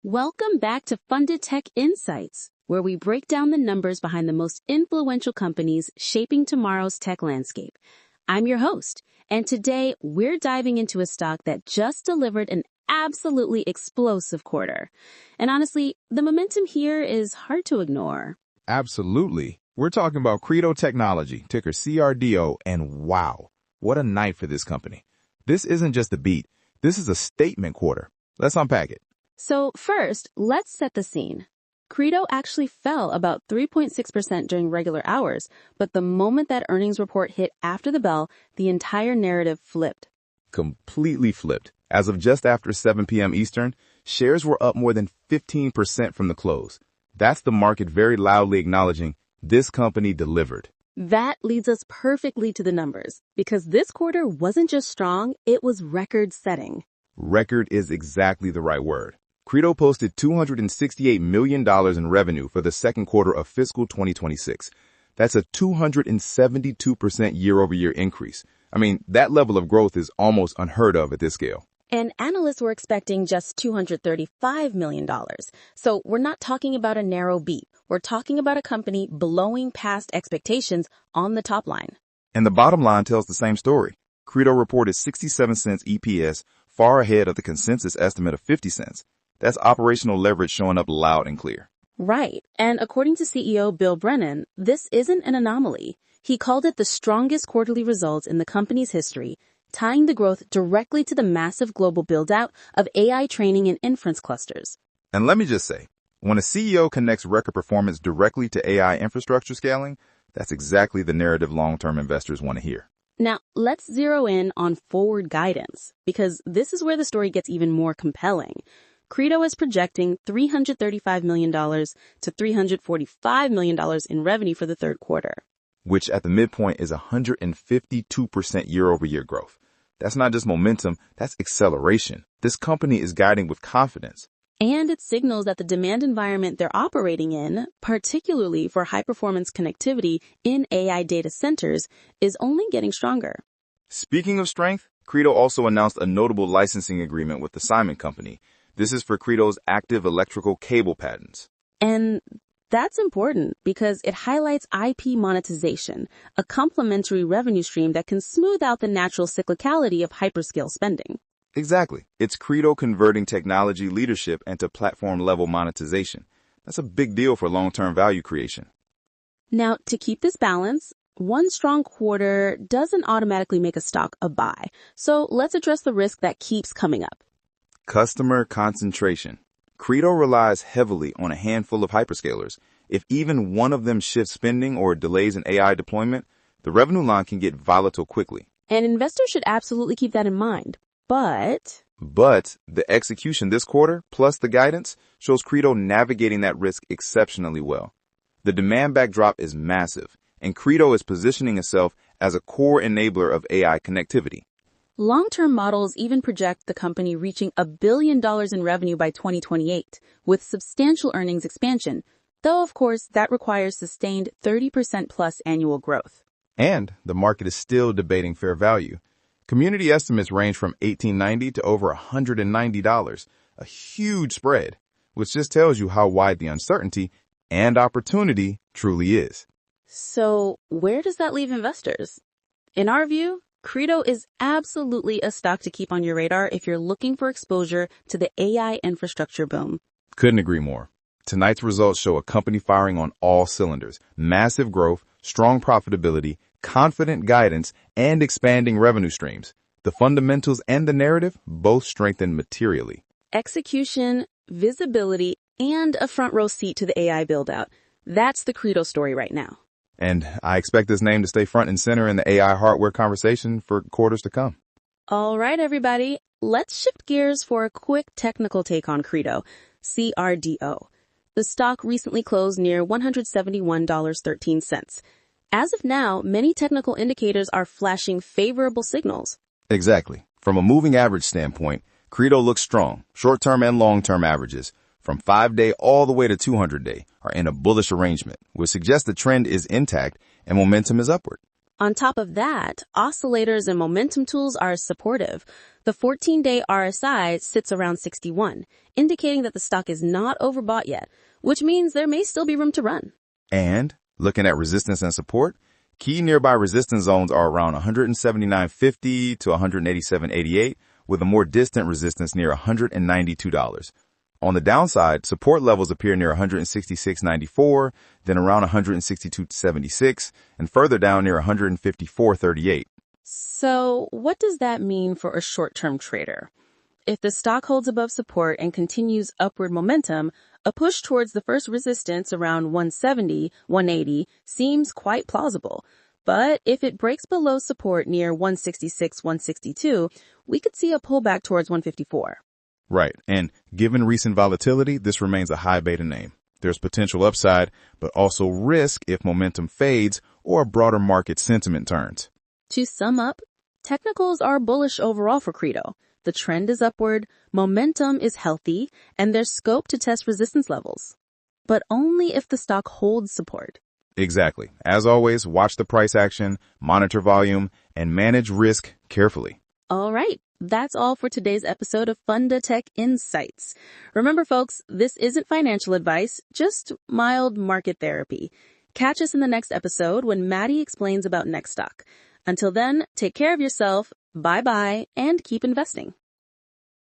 Welcome back to FundaTech Insights, where we break down the numbers behind the most influential companies shaping tomorrow's tech landscape. I'm your host, and today we're diving into a stock that just delivered an absolutely explosive quarter. And honestly, the momentum here is hard to ignore. Absolutely. We're talking about Credo Technology, ticker CRDO, and wow, what a night for this company. This isn't just a beat. This is a statement quarter. Let's unpack it. So first, let's set the scene. Credo actually fell about 3.6% during regular hours, but the moment that earnings report hit after the bell, the entire narrative flipped. Completely flipped. As of just after 7 p.m. Eastern, shares were up more than 15% from the close. That's the market very loudly acknowledging this company delivered. That leads us perfectly to the numbers, because this quarter wasn't just strong, it was record-setting. Record is exactly the right word. Credo posted $268 million in revenue for the second quarter of fiscal 2026. That's a 272% year-over-year increase. I mean, that level of growth is almost unheard of at this scale. And analysts were expecting just $235 million. So we're not talking about a narrow beat. We're talking about a company blowing past expectations on the top line. And the bottom line tells the same story. Credo reported 67 cents EPS, far ahead of the consensus estimate of 50 cents. That's operational leverage showing up loud and clear. Right. And according to CEO Bill Brennan, this isn't an anomaly. He called it the strongest quarterly results in the company's history, tying the growth directly to the massive global build-out of AI training and inference clusters. And let me just say, when a CEO connects record performance directly to AI infrastructure scaling, that's exactly the narrative long-term investors want to hear. Now, let's zero in on forward guidance, because this is where the story gets even more compelling. Credo is projecting $335 million to $345 million in revenue for the third quarter, which at the midpoint is 152% year-over-year growth. That's not just momentum, that's acceleration. This company is guiding with confidence. And it signals that the demand environment they're operating in, particularly for high-performance connectivity in AI data centers, is only getting stronger. Speaking of strength, Credo also announced a notable licensing agreement with the Simon Company. This is for Credo's active electrical cable patents. And that's important because it highlights IP monetization, a complementary revenue stream that can smooth out the natural cyclicality of hyperscale spending. Exactly. It's Credo converting technology leadership into platform-level monetization. That's a big deal for long-term value creation. Now, to keep this balance, one strong quarter doesn't automatically make a stock a buy. So let's address the risk that keeps coming up. Customer concentration. Credo relies heavily on a handful of hyperscalers. If even one of them shifts spending or delays an AI deployment, the revenue line can get volatile quickly. And investors should absolutely keep that in mind. But the execution this quarter, plus the guidance, shows Credo navigating that risk exceptionally well. The demand backdrop is massive, and Credo is positioning itself as a core enabler of AI connectivity. Long-term models even project the company reaching $1 billion in revenue by 2028, with substantial earnings expansion, though of course that requires sustained 30% plus annual growth. And the market is still debating fair value. Community estimates range from $18.90 to over $190, a huge spread, which just tells you how wide the uncertainty and opportunity truly is. So where does that leave investors? In our view, Credo is absolutely a stock to keep on your radar if you're looking for exposure to the AI infrastructure boom. Couldn't agree more. Tonight's results show a company firing on all cylinders, massive growth, strong profitability, confident guidance, and expanding revenue streams. The fundamentals and the narrative both strengthen materially. Execution, visibility, and a front row seat to the AI build-out. That's the Credo story right now. And I expect this name to stay front and center in the AI hardware conversation for quarters to come. All right, everybody. Let's shift gears for a quick technical take on Credo, CRDO. The stock recently closed near $171.13. As of now, many technical indicators are flashing favorable signals. Exactly. From a moving average standpoint, Credo looks strong. Short-term and long-term averages, from 5-day all the way to 200-day, are in a bullish arrangement, which suggests the trend is intact and momentum is upward. On top of that, oscillators and momentum tools are supportive. The 14-day RSI sits around 61, indicating that the stock is not overbought yet, which means there may still be room to run. And looking at resistance and support, key nearby resistance zones are around 179.50 to 187.88, with a more distant resistance near $192. On the downside, support levels appear near 166.94, then around 162.76, and further down near 154.38. So what does that mean for a short-term trader? If the stock holds above support and continues upward momentum, a push towards the first resistance around 170, 180 seems quite plausible. But if it breaks below support near 166, 162, we could see a pullback towards 154. Right. And given recent volatility, this remains a high beta name. There's potential upside, but also risk if momentum fades or a broader market sentiment turns. To sum up, technicals are bullish overall for Credo. The trend is upward, momentum is healthy, and there's scope to test resistance levels. But only if the stock holds support. Exactly. As always, watch the price action, monitor volume, and manage risk carefully. All right. That's all for today's episode of FundaTech Insights. Remember, folks, this isn't financial advice, just mild market therapy. Catch us in the next episode when Maddie explains about next stock. Until then, take care of yourself, bye-bye, and keep investing.